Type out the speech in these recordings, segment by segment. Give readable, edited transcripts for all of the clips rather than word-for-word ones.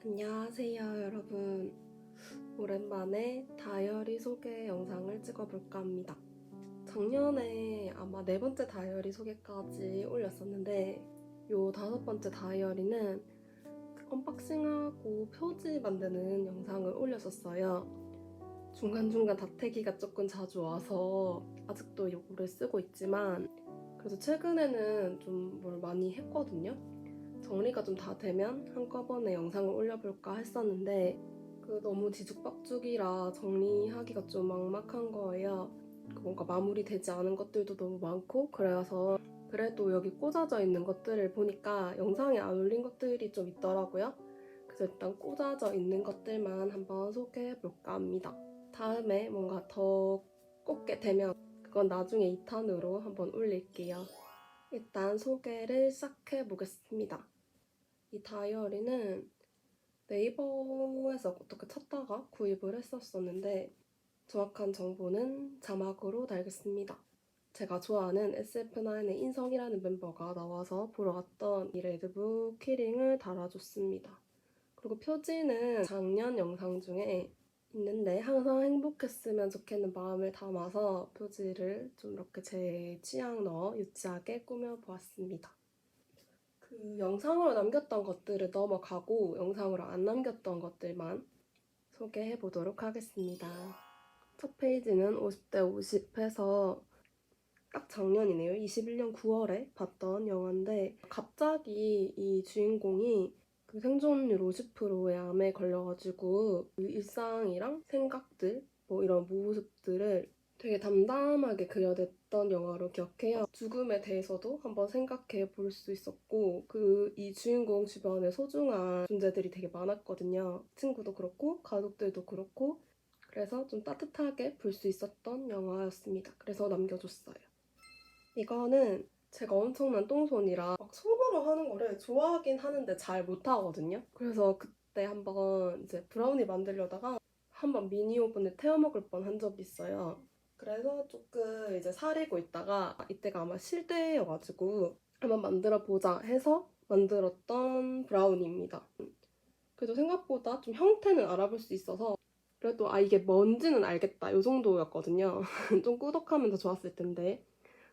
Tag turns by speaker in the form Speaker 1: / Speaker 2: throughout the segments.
Speaker 1: 안녕하세요, 여러분. 오랜만에 다이어리 소개 영상을 찍어볼까 합니다. 작년에 아마 4번째 다이어리 소개까지 올렸었는데 요 5번째 다이어리는 언박싱하고 표지 만드는 영상을 올렸었어요. 중간중간 다태기가 조금 자주 와서 아직도 요거를 쓰고 있지만 그래도 최근에는 좀 뭘 많이 했거든요. 정리가 좀 다 되면 한꺼번에 영상을 올려볼까 했었는데 너무 뒤죽박죽이라 정리하기가 좀 막막한 거예요. 뭔가 마무리되지 않은 것들도 너무 많고 그래서 그래도 여기 꽂아져 있는 것들을 보니까 영상에 안 올린 것들이 좀 있더라고요. 그래서 일단 꽂아져 있는 것들만 한번 소개해볼까 합니다. 다음에 뭔가 더 꽂게 되면 그건 나중에 2탄으로 한번 올릴게요. 일단 소개를 시작해보겠습니다. 이 다이어리는 네이버에서 어떻게 찾다가 구입을 했었었는데 정확한 정보는 자막으로 달겠습니다. 제가 좋아하는 SF9의 인성이라는 멤버가 나와서 보러 갔던 이 레드북 키링을 달아줬습니다. 그리고 표지는 작년 영상 중에 있는데 항상 행복했으면 좋겠는 마음을 담아서 표지를 좀 이렇게 제 취향 넣어 유치하게 꾸며보았습니다. 그 영상으로 남겼던 것들을 넘어가고 영상으로 안 남겼던 것들만 소개해 보도록 하겠습니다. 첫 페이지는 50대 50 해서 딱 작년이네요. 21년 9월에 봤던 영화인데 갑자기 이 주인공이 그 생존율 50%의 암에 걸려가지고 그 일상이랑 생각들 뭐 이런 모습들을 되게 담담하게 그려냈던 영화로 기억해요. 죽음에 대해서도 한번 생각해 볼 수 있었고 이 주인공 주변에 소중한 존재들이 되게 많았거든요. 친구도 그렇고 가족들도 그렇고 그래서 좀 따뜻하게 볼 수 있었던 영화였습니다. 그래서 남겨줬어요. 이거는 제가 엄청난 똥손이라 막 손으로 하는 거를 좋아하긴 하는데 잘 못하거든요. 그래서 그때 한번 이제 브라우니 만들려다가 한번 미니 오븐에 태워 먹을 뻔한 적이 있어요. 그래서 조금 이제 사리고 있다가 이때가 아마 쉴 때여가지고 한번 만들어 보자 해서 만들었던 브라우니입니다. 그래도 생각보다 좀 형태는 알아볼 수 있어서 그래도 이게 뭔지는 알겠다 이 정도였거든요. 좀 꾸덕하면 더 좋았을 텐데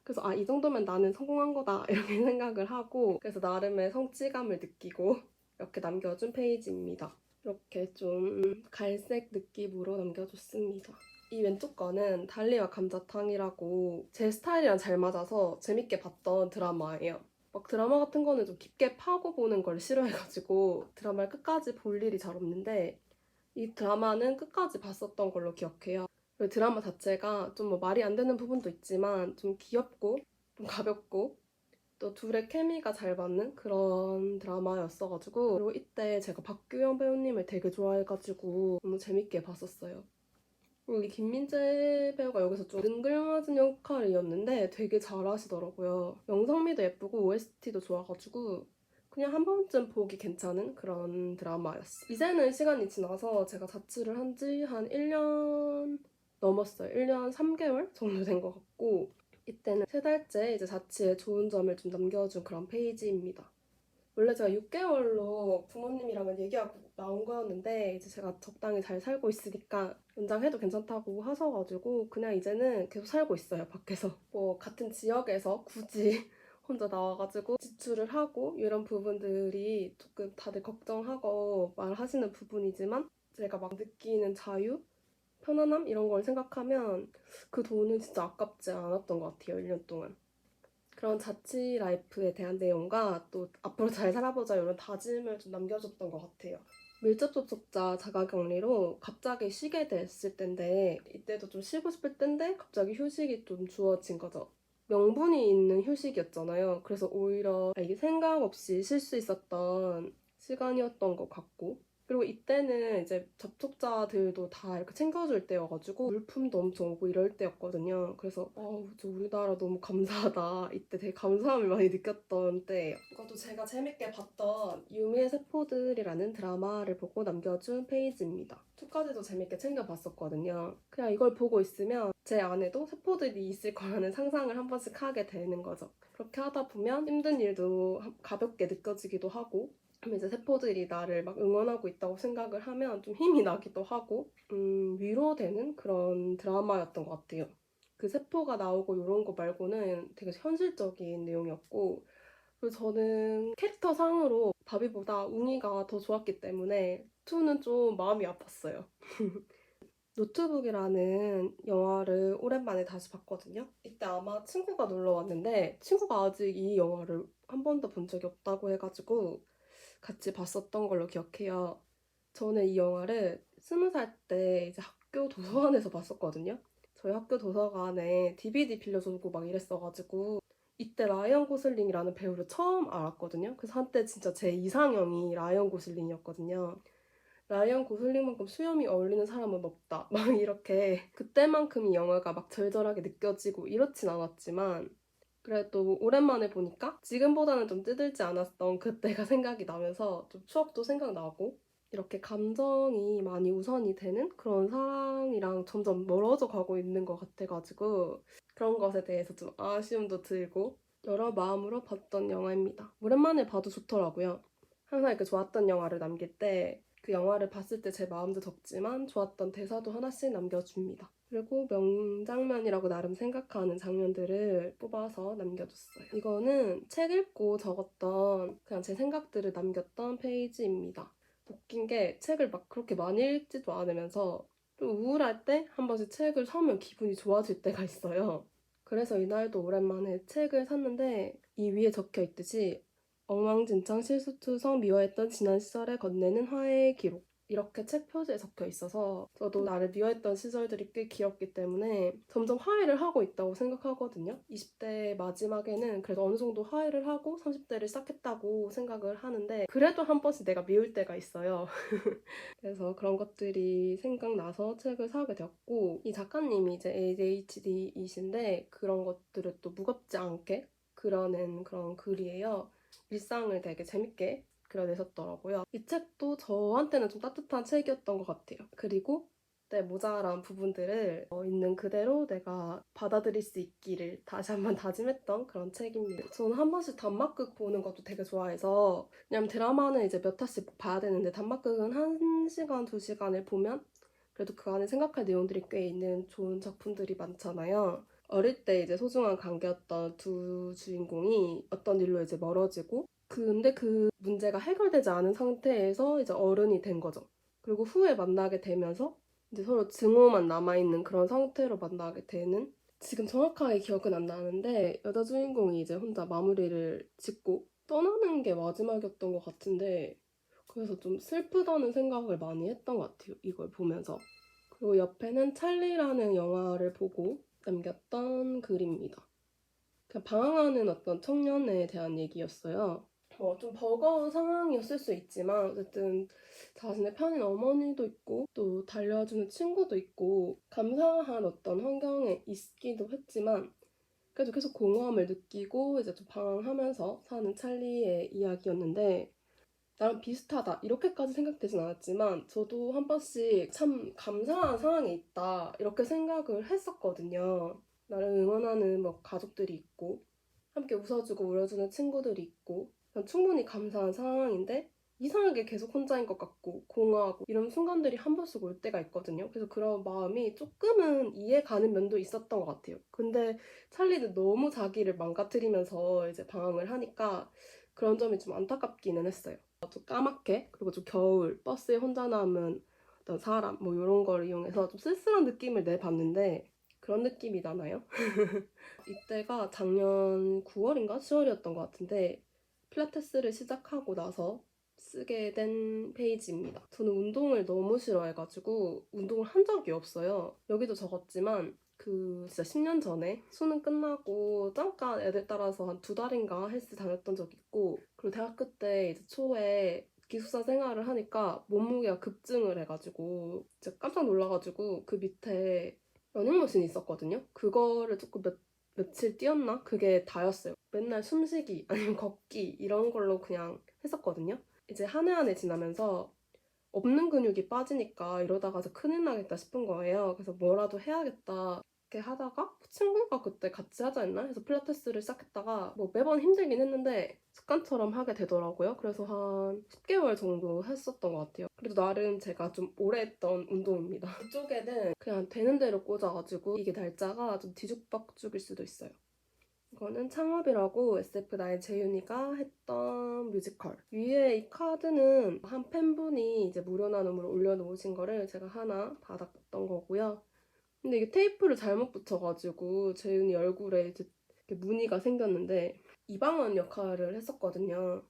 Speaker 1: 그래서 이 정도면 나는 성공한 거다 이렇게 생각을 하고 그래서 나름의 성취감을 느끼고 이렇게 남겨준 페이지입니다. 이렇게 좀 갈색 느낌으로 남겨줬습니다. 이 왼쪽 거는 달리와 감자탕이라고 제 스타일이랑 잘 맞아서 재밌게 봤던 드라마예요. 막 드라마 같은 거는 좀 깊게 파고 보는 걸 싫어해가지고 드라마를 끝까지 볼 일이 잘 없는데 이 드라마는 끝까지 봤었던 걸로 기억해요. 드라마 자체가 좀 뭐 말이 안 되는 부분도 있지만 좀 귀엽고 좀 가볍고 또 둘의 케미가 잘 맞는 그런 드라마였어가지고 그리고 이때 제가 박규영 배우님을 되게 좋아해가지고 너무 재밌게 봤었어요. 그리고 이 김민재 배우가 여기서 좀 능글맞은 역할이었는데 되게 잘하시더라고요. 영상미도 예쁘고 OST도 좋아가지고 그냥 한 번쯤 보기 괜찮은 그런 드라마였어요. 이제는 시간이 지나서 제가 자취를 한 지 한 1년 넘었어요. 1년 3개월 정도 된 것 같고 이때는 3달째 이제 자취에 좋은 점을 좀 남겨준 그런 페이지입니다. 원래 제가 6개월로 부모님이랑은 얘기하고 나온 거였는데 이제 제가 적당히 잘 살고 있으니까 연장해도 괜찮다고 하셔가지고 그냥 이제는 계속 살고 있어요, 밖에서. 뭐 같은 지역에서 굳이 혼자 나와가지고 지출을 하고 이런 부분들이 조금 다들 걱정하고 말하시는 부분이지만 제가 막 느끼는 자유? 편안함? 이런 걸 생각하면 그 돈은 진짜 아깝지 않았던 것 같아요, 1년 동안. 그런 자취 라이프에 대한 내용과 또 앞으로 잘 살아보자 이런 다짐을 좀 남겨줬던 것 같아요. 밀접 접촉자 자가격리로 갑자기 쉬게 됐을 텐데 이때도 좀 쉬고 싶을 텐데 갑자기 휴식이 좀 주어진 거죠. 명분이 있는 휴식이었잖아요. 그래서 오히려 이게 생각 없이 쉴 수 있었던 시간이었던 것 같고 그리고 이때는 이제 접촉자들도 다 이렇게 챙겨줄 때여가지고 물품도 엄청 오고 이럴 때였거든요. 그래서 저 우리나라 너무 감사하다. 이때 되게 감사함을 많이 느꼈던 때예요. 이것도 제가 재밌게 봤던 유미의 세포들이라는 드라마를 보고 남겨준 페이지입니다. 2까지도 재밌게 챙겨봤었거든요. 그냥 이걸 보고 있으면 제 안에도 세포들이 있을 거라는 상상을 한 번씩 하게 되는 거죠. 그렇게 하다 보면 힘든 일도 가볍게 느껴지기도 하고 그럼 이제 세포들이 나를 막 응원하고 있다고 생각을 하면 좀 힘이 나기도 하고 위로되는 그런 드라마였던 것 같아요. 그 세포가 나오고 이런 거 말고는 되게 현실적인 내용이었고, 그리고 저는 캐릭터 상으로 바비보다 웅이가 더 좋았기 때문에 2는 좀 마음이 아팠어요. 노트북이라는 영화를 오랜만에 다시 봤거든요. 이때 아마 친구가 놀러 왔는데 친구가 아직 이 영화를 한 번도 본 적이 없다고 해가지고 같이 봤었던 걸로 기억해요. 저는 이 영화를 20살 때 이제 학교 도서관에서 봤었거든요. 저희 학교 도서관에 DVD 빌려주고 막 이랬어가지고 이때 라이언 고슬링이라는 배우를 처음 알았거든요. 그래서 한때 진짜 제 이상형이 라이언 고슬링이었거든요. 라이언 고슬링만큼 수염이 어울리는 사람은 없다. 막 이렇게 그때만큼 이 영화가 막 절절하게 느껴지고 이렇진 않았지만 그래도 오랜만에 보니까 지금보다는 좀 찌들지 않았던 그때가 생각이 나면서 좀 추억도 생각나고 이렇게 감정이 많이 우선이 되는 그런 사람이랑 점점 멀어져 가고 있는 것 같아가지고 그런 것에 대해서 좀 아쉬움도 들고 여러 마음으로 봤던 영화입니다. 오랜만에 봐도 좋더라고요. 항상 이렇게 좋았던 영화를 남길 때 그 영화를 봤을 때 제 마음도 적지만 좋았던 대사도 하나씩 남겨줍니다. 그리고 명장면이라고 나름 생각하는 장면들을 뽑아서 남겨줬어요. 이거는 책 읽고 적었던 그냥 제 생각들을 남겼던 페이지입니다. 웃긴 게 책을 막 그렇게 많이 읽지도 않으면서 좀 우울할 때 한 번씩 책을 사면 기분이 좋아질 때가 있어요. 그래서 이날도 오랜만에 책을 샀는데 이 위에 적혀 있듯이 엉망진창 실수투성 미워했던 지난 시절에 건네는 화해의 기록 이렇게 책 표지에 적혀 있어서 저도 나를 미워했던 시절들이 꽤 길었기 때문에 점점 화해를 하고 있다고 생각하거든요. 20대 마지막에는 그래도 어느 정도 화해를 하고 30대를 시작했다고 생각을 하는데 그래도 한 번씩 내가 미울 때가 있어요. 그래서 그런 것들이 생각나서 책을 사게 되었고 이 작가님이 이제 ADHD이신데 그런 것들을 또 무겁지 않게 그려낸 그런 글이에요. 일상을 되게 재밌게 그려내셨더라고요. 이 책도 저한테는 좀 따뜻한 책이었던 것 같아요. 그리고 내 모자란 부분들을 있는 그대로 내가 받아들일 수 있기를 다시 한번 다짐했던 그런 책입니다. 저는 한 번씩 단막극 보는 것도 되게 좋아해서 왜냐면 드라마는 이제 몇 화씩 봐야 되는데 단막극은 1시간, 2시간을 보면 그래도 그 안에 생각할 내용들이 꽤 있는 좋은 작품들이 많잖아요. 어릴 때 이제 소중한 관계였던 두 주인공이 어떤 일로 이제 멀어지고 근데 그 문제가 해결되지 않은 상태에서 이제 어른이 된 거죠. 그리고 후에 만나게 되면서 이제 서로 증오만 남아있는 그런 상태로 만나게 되는 지금 정확하게 기억은 안 나는데 여자 주인공이 이제 혼자 마무리를 짓고 떠나는 게 마지막이었던 것 같은데 그래서 좀 슬프다는 생각을 많이 했던 것 같아요. 이걸 보면서. 그리고 옆에는 찰리라는 영화를 보고 남겼던 글입니다. 그냥 방황하는 어떤 청년에 대한 얘기였어요. 좀 버거운 상황이었을 수 있지만 어쨌든 자신의 편인 어머니도 있고 또 달려주는 친구도 있고 감사한 어떤 환경에 있기도 했지만 그래도 계속 공허함을 느끼고 이제 좀 방황하면서 사는 찰리의 이야기였는데 나랑 비슷하다 이렇게까지 생각되진 않았지만 저도 한 번씩 참 감사한 상황에 있다 이렇게 생각을 했었거든요. 나를 응원하는 뭐 가족들이 있고 함께 웃어주고 울어주는 친구들이 있고 난 충분히 감사한 상황인데 이상하게 계속 혼자인 것 같고 공허하고 이런 순간들이 한 번씩 올 때가 있거든요. 그래서 그런 마음이 조금은 이해 가는 면도 있었던 것 같아요. 근데 찰리는 너무 자기를 망가뜨리면서 이제 방황을 하니까 그런 점이 좀 안타깝기는 했어요. 좀 까맣게 그리고 좀 겨울 버스에 혼자 남은 어떤 사람 뭐 이런 걸 이용해서 좀 쓸쓸한 느낌을 내봤는데 그런 느낌이 나나요? 이때가 작년 9월인가 10월이었던 것 같은데 필라테스를 시작하고 나서 쓰게 된 페이지입니다. 저는 운동을 너무 싫어해가지고 운동을 한 적이 없어요. 여기도 적었지만 그 진짜 10년 전에 수능 끝나고 잠깐 애들 따라서 한 2달인가 헬스 다녔던 적 있고 그리고 대학교 때 이제 초에 기숙사 생활을 하니까 몸무게가 급증을 해가지고 진짜 깜짝 놀라가지고 그 밑에 러닝머신이 있었거든요. 그거를 조금 며칠 뛰었나? 그게 다였어요. 맨날 숨쉬기 아니면 걷기 이런 걸로 그냥 했었거든요. 이제 한 해 한 해 지나면서 없는 근육이 빠지니까 이러다가 큰일 나겠다 싶은 거예요. 그래서 뭐라도 해야겠다. 이렇게 하다가 친구가 그때 같이 하자 했나 해서 필라테스를 시작했다가 뭐 매번 힘들긴 했는데 습관처럼 하게 되더라고요. 그래서 한 10개월 정도 했었던 것 같아요. 그래도 나름 제가 좀 오래 했던 운동입니다. 이쪽에는 그냥 되는 대로 꽂아가지고 이게 날짜가 좀 뒤죽박죽일 수도 있어요. 이거는 창업이라고 SF9 재윤이가 했던 뮤지컬. 위에 이 카드는 한 팬분이 이제 무료 나눔으로 올려놓으신 거를 제가 하나 받았던 거고요. 근데 이게 테이프를 잘못 붙여가지고 재윤이 얼굴에 이제 이렇게 무늬가 생겼는데 이방원 역할을 했었거든요.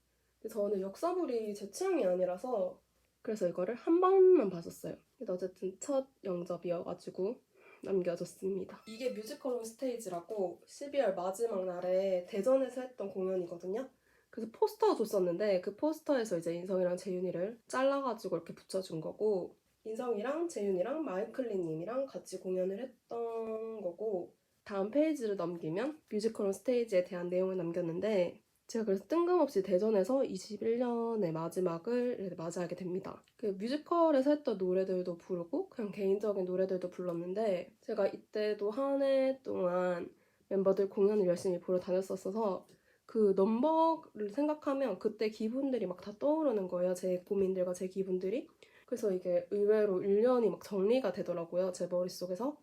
Speaker 1: 근데 저는 역사물이 제 취향이 아니라서 그래서 이거를 한 번만 봤었어요. 근데 어쨌든 첫 영접이어가지고 남겨줬습니다. 이게 뮤지컬 온 스테이지라고 12월 마지막 날에 대전에서 했던 공연이거든요. 그래서 포스터 줬었는데 그 포스터에서 이제 인성이랑 재윤이를 잘라가지고 이렇게 붙여준 거고 인성이랑 재윤이랑 마이클리님이랑 같이 공연을 했던 거고 다음 페이지를 넘기면 뮤지컬 온 스테이지에 대한 내용을 남겼는데 제가 그래서 뜬금없이 대전에서 21년의 마지막을 맞이하게 됩니다. 그 뮤지컬에서 했던 노래들도 부르고 그냥 개인적인 노래들도 불렀는데 제가 이때도 한 해 동안 멤버들 공연을 열심히 보러 다녔었어서 그 넘버를 생각하면 그때 기분들이 막 다 떠오르는 거예요. 제 고민들과 제 기분들이. 그래서 이게 의외로 1년이 막 정리가 되더라고요. 제 머릿속에서.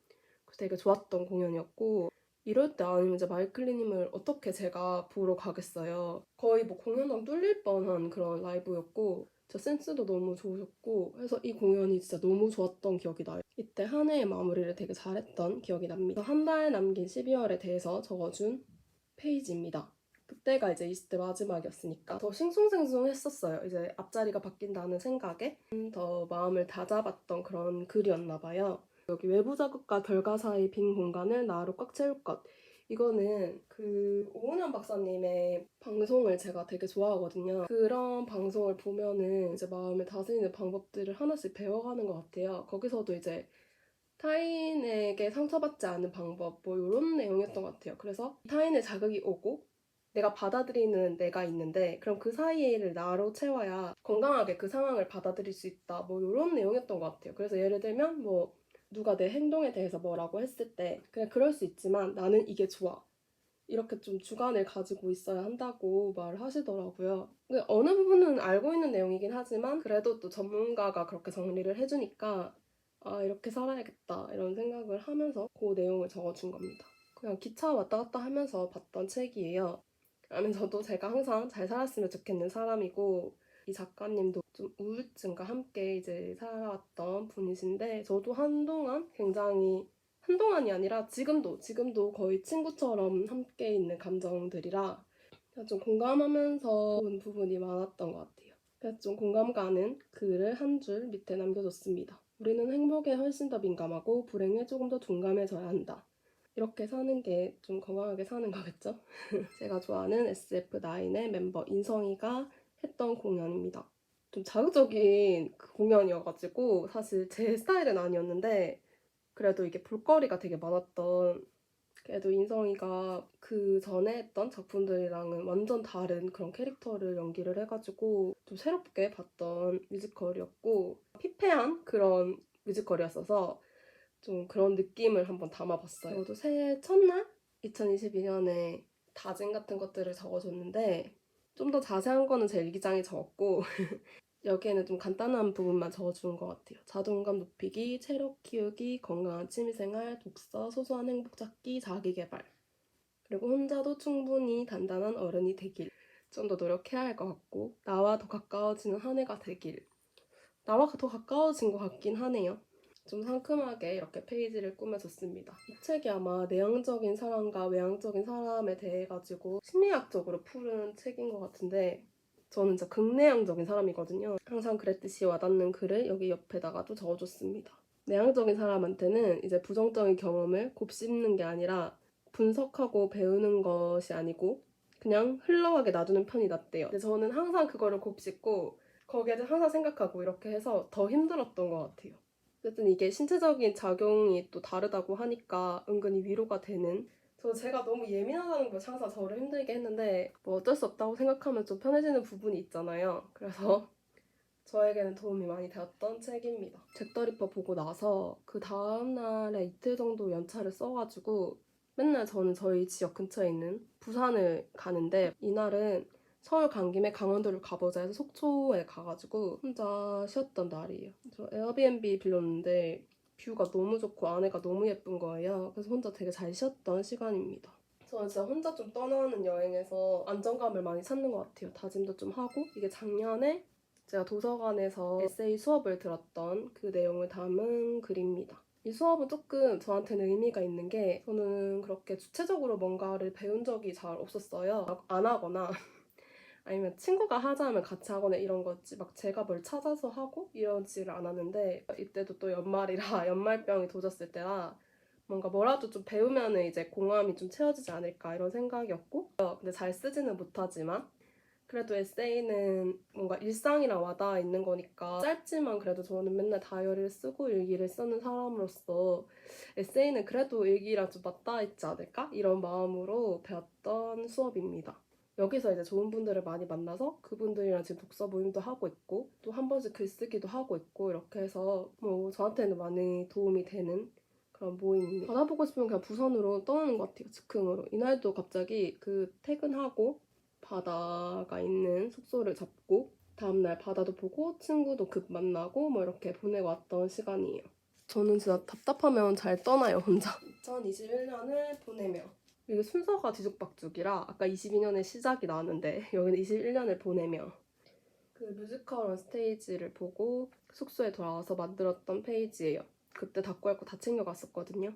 Speaker 1: 그래서 되게 좋았던 공연이었고 이럴 때 아니면 이제 마이클리님을 어떻게 제가 보러 가겠어요. 거의 뭐 공연장 뚫릴 뻔한 그런 라이브였고 저 센스도 너무 좋으셨고 해서 이 공연이 진짜 너무 좋았던 기억이 나요. 이때 한 해의 마무리를 되게 잘했던 기억이 납니다. 한 달 남긴 12월에 대해서 적어준 페이지입니다. 그때가 이제 20대 마지막이었으니까 더 싱숭생숭했었어요. 이제 앞자리가 바뀐다는 생각에 더 마음을 다잡았던 그런 글이었나 봐요. 여기 외부 자극과 결과 사이 빈 공간을 나로 꽉 채울 것. 이거는 그 오은영 박사님의 방송을 제가 되게 좋아하거든요. 그런 방송을 보면은 이제 마음을 다스리는 방법들을 하나씩 배워가는 것 같아요. 거기서도 이제 타인에게 상처받지 않는 방법 뭐 이런 내용이었던 것 같아요. 그래서 타인의 자극이 오고 내가 받아들이는 내가 있는데 그럼 그 사이를 나로 채워야 건강하게 그 상황을 받아들일 수 있다. 뭐 이런 내용이었던 것 같아요. 그래서 예를 들면 뭐 누가 내 행동에 대해서 뭐라고 했을 때 그냥 그럴 수 있지만 나는 이게 좋아. 이렇게 좀 주관을 가지고 있어야 한다고 말을 하시더라고요. 근데 어느 부분은 알고 있는 내용이긴 하지만 그래도 또 전문가가 그렇게 정리를 해주니까 아 이렇게 살아야겠다 이런 생각을 하면서 그 내용을 적어준 겁니다. 그냥 기차 왔다 갔다 하면서 봤던 책이에요. 그러면서도 제가 항상 잘 살았으면 좋겠는 사람이고 이 작가님도 좀 우울증과 함께 이제 살아왔던 분이신데 저도 한동안 굉장히 한동안이 아니라 지금도 거의 친구처럼 함께 있는 감정들이라 좀 공감하면서 본 부분이 많았던 것 같아요. 그래서 좀 공감 가는 글을 한 줄 밑에 남겨뒀습니다. 우리는 행복에 훨씬 더 민감하고 불행에 조금 더 둔감해져야 한다. 이렇게 사는 게 좀 건강하게 사는 거겠죠? 제가 좋아하는 SF9의 멤버 인성이가 했던 공연입니다. 좀 자극적인 그 공연이어가지고 사실 제 스타일은 아니었는데 그래도 이게 볼거리가 되게 많았던 그래도 인성이가 그 전에 했던 작품들이랑은 완전 다른 그런 캐릭터를 연기를 해가지고 좀 새롭게 봤던 뮤지컬이었고 피폐한 그런 뮤지컬이었어서 좀 그런 느낌을 한번 담아봤어요. 저도 새해 첫날 2022년에 다짐 같은 것들을 적어줬는데 좀 더 자세한 거는 제 일기장에 적었고 여기에는 좀 간단한 부분만 적어주는 것 같아요. 자존감 높이기, 체력 키우기, 건강한 취미생활, 독서, 소소한 행복 찾기, 자기개발. 그리고 혼자도 충분히 단단한 어른이 되길. 좀 더 노력해야 할 것 같고 나와 더 가까워지는 한 해가 되길. 나와 더 가까워진 것 같긴 하네요. 좀 상큼하게 이렇게 페이지를 꾸며줬습니다. 이 책이 아마 내향적인 사람과 외향적인 사람에 대해 가지고 심리학적으로 푸른 책인 것 같은데 저는 진짜 극내향적인 사람이거든요. 항상 그랬듯이 와닿는 글을 여기 옆에다가도 적어줬습니다. 내향적인 사람한테는 이제 부정적인 경험을 곱씹는 게 아니라 분석하고 배우는 것이 아니고 그냥 흘러가게 놔두는 편이 낫대요. 근데 저는 항상 그거를 곱씹고 거기에 항상 생각하고 이렇게 해서 더 힘들었던 것 같아요. 어쨌든 이게 신체적인 작용이 또 다르다고 하니까 은근히 위로가 되는 제가 너무 예민하다는 걸 항상 저를 힘들게 했는데 뭐 어쩔 수 없다고 생각하면 좀 편해지는 부분이 있잖아요. 그래서 저에게는 도움이 많이 되었던 책입니다. 잭 더 리퍼 보고 나서 그 다음날에 이틀 정도 연차를 써가지고 맨날 저는 저희 지역 근처에 있는 부산을 가는데 이날은 서울 간 김에 강원도를 가보자 해서 속초에 가가지고 혼자 쉬었던 날이에요. 저 에어비앤비 빌렸는데 뷰가 너무 좋고 안에가 너무 예쁜 거예요. 그래서 혼자 되게 잘 쉬었던 시간입니다. 저는 진짜 혼자 좀 떠나는 여행에서 안정감을 많이 찾는 것 같아요. 다짐도 좀 하고 이게 작년에 제가 도서관에서 에세이 수업을 들었던 그 내용을 담은 글입니다. 이 수업은 조금 저한테는 의미가 있는 게 저는 그렇게 주체적으로 뭔가를 배운 적이 잘 없었어요. 안 하거나 아니면 친구가 하자면 같이 하거나 이런 거지 막 제가 뭘 찾아서 하고 이러지를 않았는데 이때도 또 연말이라 연말병이 도졌을 때라 뭔가 뭐라도 좀 배우면은 이제 공허함이 좀 채워지지 않을까 이런 생각이었고 근데 잘 쓰지는 못하지만 그래도 에세이는 뭔가 일상이랑 와닿아 있는 거니까 짧지만 그래도 저는 맨날 다이어리를 쓰고 일기를 쓰는 사람으로서 에세이는 그래도 일기랑 좀 맞닿아 있지 않을까? 이런 마음으로 배웠던 수업입니다. 여기서 이제 좋은 분들을 많이 만나서 그분들이랑 지금 독서 모임도 하고 있고 또 한 번씩 글쓰기도 하고 있고 이렇게 해서 뭐 저한테는 많이 도움이 되는 그런 모임입니다. 받아보고 싶으면 그냥 부산으로 떠나는 것 같아요. 즉흥으로. 이날도 갑자기 그 퇴근하고 바다가 있는 숙소를 잡고 다음날 바다도 보고 친구도 급 만나고 뭐 이렇게 보내고 왔던 시간이에요. 저는 진짜 답답하면 잘 떠나요, 혼자. 2021년을 보내며 이게 순서가 뒤죽박죽이라 아까 22년에 시작이 나왔는데 여기는 21년을 보내며 그 뮤지컬 온 스테이지를 보고 숙소에 돌아와서 만들었던 페이지예요. 그때 다 구할 거 다 챙겨갔었거든요.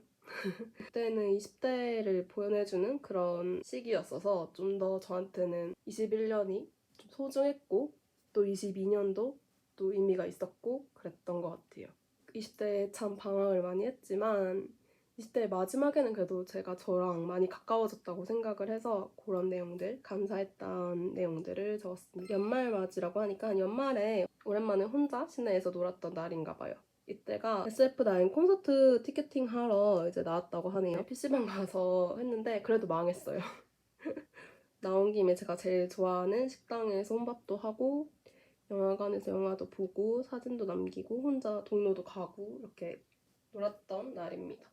Speaker 1: 그때는 20대를 보여내주는 그런 시기였어서 좀 더 저한테는 21년이 좀 소중했고 또 22년도 또 의미가 있었고 그랬던 것 같아요. 20대에 참 방황을 많이 했지만 20대 마지막에는 그래도 제가 저랑 많이 가까워졌다고 생각을 해서 그런 내용들, 감사했던 내용들을 적었습니다. 연말 맞이라고 하니까 연말에 오랜만에 혼자 시내에서 놀았던 날인가 봐요. 이때가 SF9 콘서트 티켓팅 하러 이제 나왔다고 하네요. PC방 가서 했는데 그래도 망했어요. 나온 김에 제가 제일 좋아하는 식당에서 혼밥도 하고 영화관에서 영화도 보고 사진도 남기고 혼자 동료도 가고 이렇게 놀았던 날입니다.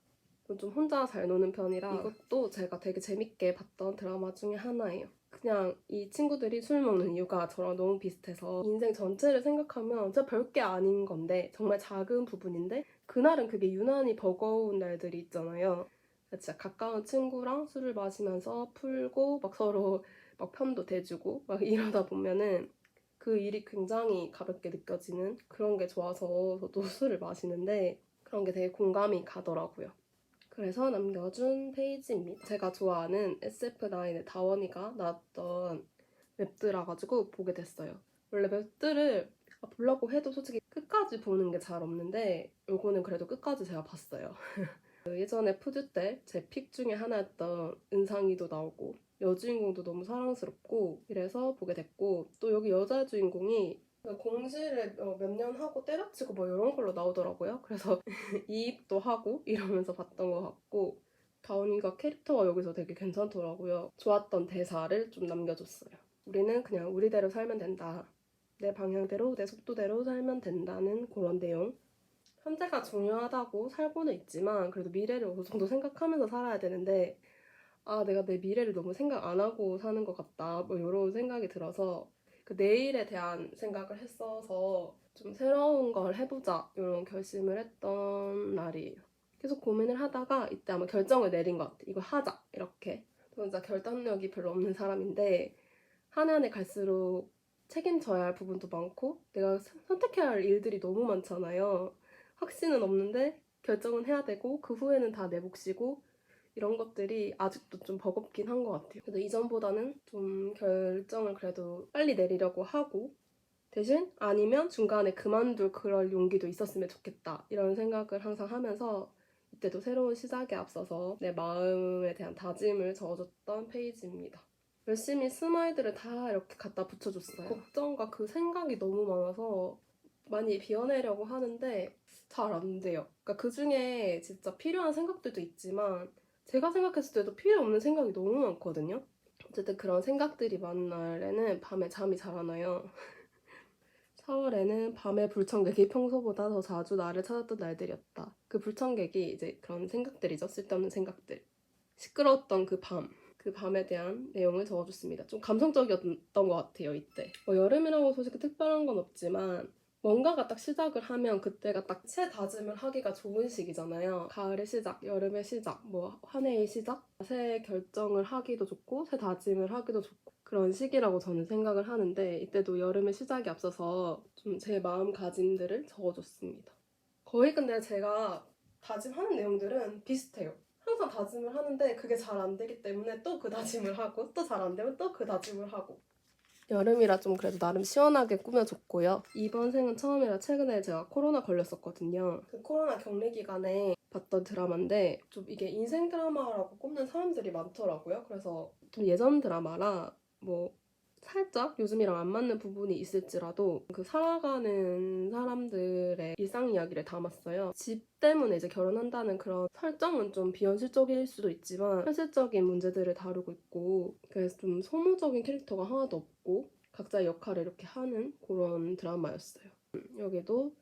Speaker 1: 좀 혼자 잘 노는 편이라 이것도 제가 되게 재밌게 봤던 드라마 중에 하나예요. 그냥 이 친구들이 술 먹는 이유가 저랑 너무 비슷해서 인생 전체를 생각하면 진짜 별게 아닌 건데 정말 작은 부분인데 그날은 그게 유난히 버거운 날들이 있잖아요. 진짜 가까운 친구랑 술을 마시면서 풀고 막 서로 막 편도 대주고 막 이러다 보면은 그 일이 굉장히 가볍게 느껴지는 그런 게 좋아서 저도 술을 마시는데 그런 게 되게 공감이 가더라고요. 그래서 남겨준 페이지입니다. 제가 좋아하는 SF9의 다원이가 나왔던 웹드라 가지고 보게 됐어요. 원래 웹드를 보려고 해도 솔직히 끝까지 보는 게 잘 없는데 요거는 그래도 끝까지 제가 봤어요. 예전에 푸드 때 제 픽 중에 하나였던 은상이도 나오고 여주인공도 너무 사랑스럽고 이래서 보게 됐고 또 여기 여자 주인공이 공시를 몇 년 하고 때려치고 뭐 이런 걸로 나오더라고요. 그래서 이입도 하고 이러면서 봤던 것 같고 다운이가 캐릭터가 여기서 되게 괜찮더라고요. 좋았던 대사를 좀 남겨줬어요. 우리는 그냥 우리대로 살면 된다. 내 방향대로 내 속도대로 살면 된다는 그런 내용. 현재가 중요하다고 살고는 있지만 그래도 미래를 어느 정도 생각하면서 살아야 되는데 내가 내 미래를 너무 생각 안 하고 사는 것 같다 뭐 이런 생각이 들어서 그 내일에 대한 생각을 했어서 좀 새로운 걸 해보자 이런 결심을 했던 날이에요. 계속 고민을 하다가 이때 아마 결정을 내린 것 같아요. 이거 하자 이렇게. 저는 진짜 결단력이 별로 없는 사람인데 한 해 한 해 갈수록 책임져야 할 부분도 많고 내가 선택해야 할 일들이 너무 많잖아요. 확신은 없는데 결정은 해야 되고 그 후에는 다 내 몫이고 이런 것들이 아직도 좀 버겁긴 한 것 같아요. 그래도 이전보다는 좀 결정을 그래도 빨리 내리려고 하고 대신 아니면 중간에 그만둘 그럴 용기도 있었으면 좋겠다 이런 생각을 항상 하면서 이때도 새로운 시작에 앞서서 내 마음에 대한 다짐을 적어줬던 페이지입니다. 열심히 스마일들을 다 이렇게 갖다 붙여줬어요. 걱정과 그 생각이 너무 많아서 많이 비워내려고 하는데 잘 안 돼요. 그러니까 그 중에 진짜 필요한 생각들도 있지만 제가 생각했을 때도 필요 없는 생각이 너무 많거든요. 어쨌든 그런 생각들이 많은 날에는 밤에 잠이 잘 안 와요. 4월에는 밤에 불청객이 평소보다 더 자주 나를 찾았던 날들이었다. 그 불청객이 이제 그런 생각들이죠. 쓸데없는 생각들. 시끄러웠던 그 밤에 대한 내용을 적어줬습니다. 좀 감성적이었던 것 같아요, 이때. 여름이라고 솔직히 특별한 건 없지만 뭔가가 딱 시작을 하면 그때가 딱 새 다짐을 하기가 좋은 시기잖아요. 가을의 시작, 여름의 시작, 뭐 한 해의 시작, 새 결정을 하기도 좋고 새 다짐을 하기도 좋고 그런 시기라고 저는 생각을 하는데 이때도 여름의 시작이 앞서서 좀 제 마음가짐들을 적어줬습니다. 거의 근데 제가 다짐하는 내용들은 비슷해요. 항상 다짐을 하는데 그게 잘 안 되기 때문에 또 그 다짐을 하고 또 잘 안 되면 또 그 다짐을 하고 여름이라 좀 그래도 나름 시원하게 꾸며줬고요. 이번 생은 처음이라 최근에 제가 코로나 걸렸었거든요. 그 코로나 격리 기간에 봤던 드라마인데 좀 이게 인생 드라마라고 꼽는 사람들이 많더라고요. 그래서 좀 예전 드라마라 뭐 살짝 요즘이랑 안 맞는 부분이 있을지라도 그 살아가는 사람들의 일상 이야기를 담았어요. 집 때문에 이제 결혼한다는 그런 설정은 좀 비현실적일 수도 있지만 현실적인 문제들을 다루고 있고 그래서 좀 소모적인 캐릭터가 하나도 없고 각자의 역할을 이렇게 하는 그런 드라마였어요. 여기도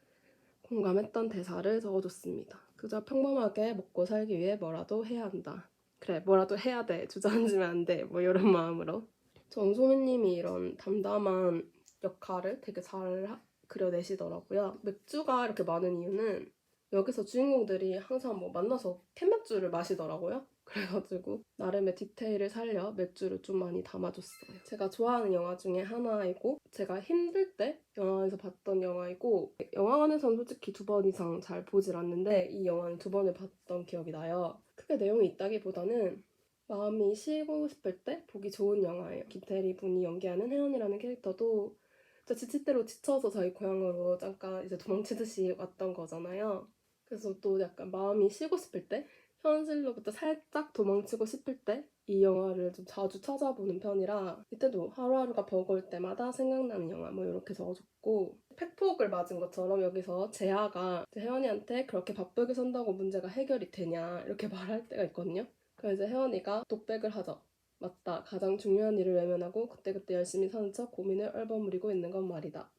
Speaker 1: 공감했던 대사를 적어줬습니다. 그저 평범하게 먹고 살기 위해 뭐라도 해야 한다. 그래, 뭐라도 해야 돼. 주저앉으면 안 돼. 뭐 이런 마음으로. 정소민님이 이런 담담한 역할을 되게 잘 그려내시더라고요. 맥주가 이렇게 많은 이유는 여기서 주인공들이 항상 뭐 만나서 캔맥주를 마시더라고요. 그래가지고 나름의 디테일을 살려 맥주를 좀 많이 담아줬어요. 제가 좋아하는 영화 중에 하나이고 제가 힘들 때 영화관에서 봤던 영화이고 영화관에서는 솔직히 2번 이상 잘 보질 않는데 이 영화는 2번을 봤던 기억이 나요. 크게 내용이 있다기보다는 마음이 쉬고 싶을 때 보기 좋은 영화예요. 김태리 분이 연기하는 혜연이라는 캐릭터도 진짜 지칠 대로 지쳐서 저희 고향으로 잠깐 이제 도망치듯이 왔던 거잖아요. 그래서 또 약간 마음이 쉬고 싶을 때 현실로부터 살짝 도망치고 싶을 때 이 영화를 좀 자주 찾아보는 편이라 이때도 하루하루가 버거울 때마다 생각나는 영화 뭐 이렇게 적어줬고 팩폭을 맞은 것처럼 여기서 재하가 혜연이한테 그렇게 바쁘게 산다고 문제가 해결이 되냐 이렇게 말할 때가 있거든요. 그래서 혜연이가 독백을 하죠. 맞다. 가장 중요한 일을 외면하고 그때그때 열심히 사는 척 고민을 얼버무리고 있는 건 말이다.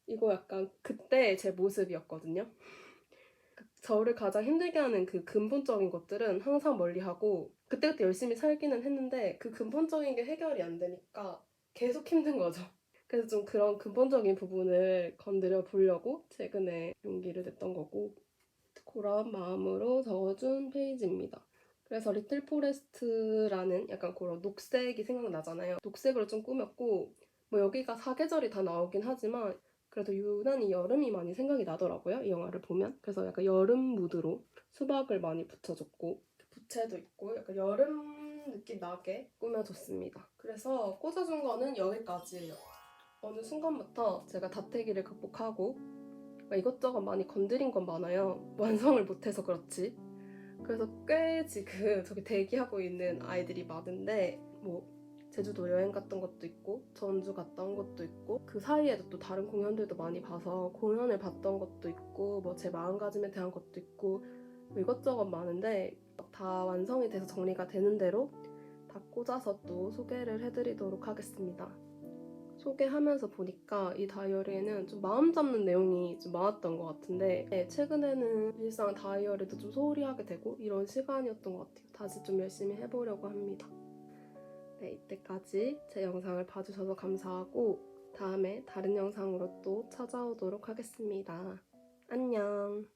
Speaker 1: 이거 약간 그때 제 모습이었거든요. 저를 가장 힘들게 하는 그 근본적인 것들은 항상 멀리하고 그때그때 열심히 살기는 했는데 그 근본적인 게 해결이 안 되니까 계속 힘든 거죠. 그래서 좀 그런 근본적인 부분을 건드려 보려고 최근에 용기를 냈던 거고 그런 마음으로 적어준 페이지입니다. 그래서 리틀 포레스트라는 약간 그런 녹색이 생각나잖아요. 녹색으로 좀 꾸몄고 뭐 여기가 사계절이 다 나오긴 하지만 그래도 유난히 여름이 많이 생각이 나더라고요. 이 영화를 보면. 그래서 약간 여름 무드로 수박을 많이 붙여줬고 부채도 있고 약간 여름 느낌 나게 꾸며줬습니다. 그래서 꽂아준 거는 여기까지예요. 어느 순간부터 제가 다태기를 극복하고 이것저것 많이 건드린 건 많아요. 완성을 못해서 그렇지. 그래서 꽤 지금 저기 대기하고 있는 아이들이 많은데 뭐 제주도 여행 갔던 것도 있고 전주 갔다 온 것도 있고 그 사이에도 또 다른 공연들도 많이 봐서 공연을 봤던 것도 있고 뭐 제 마음가짐에 대한 것도 있고 뭐 이것저것 많은데 다 완성이 돼서 정리가 되는 대로 다 꽂아서 또 소개를 해드리도록 하겠습니다. 소개하면서 보니까 이 다이어리에는 좀 마음 잡는 내용이 좀 많았던 것 같은데 최근에는 일상 다이어리도 좀 소홀히 하게 되고 이런 시간이었던 것 같아요. 다시 좀 열심히 해보려고 합니다. 네, 이때까지 제 영상을 봐주셔서 감사하고 다음에 다른 영상으로 또 찾아오도록 하겠습니다. 안녕.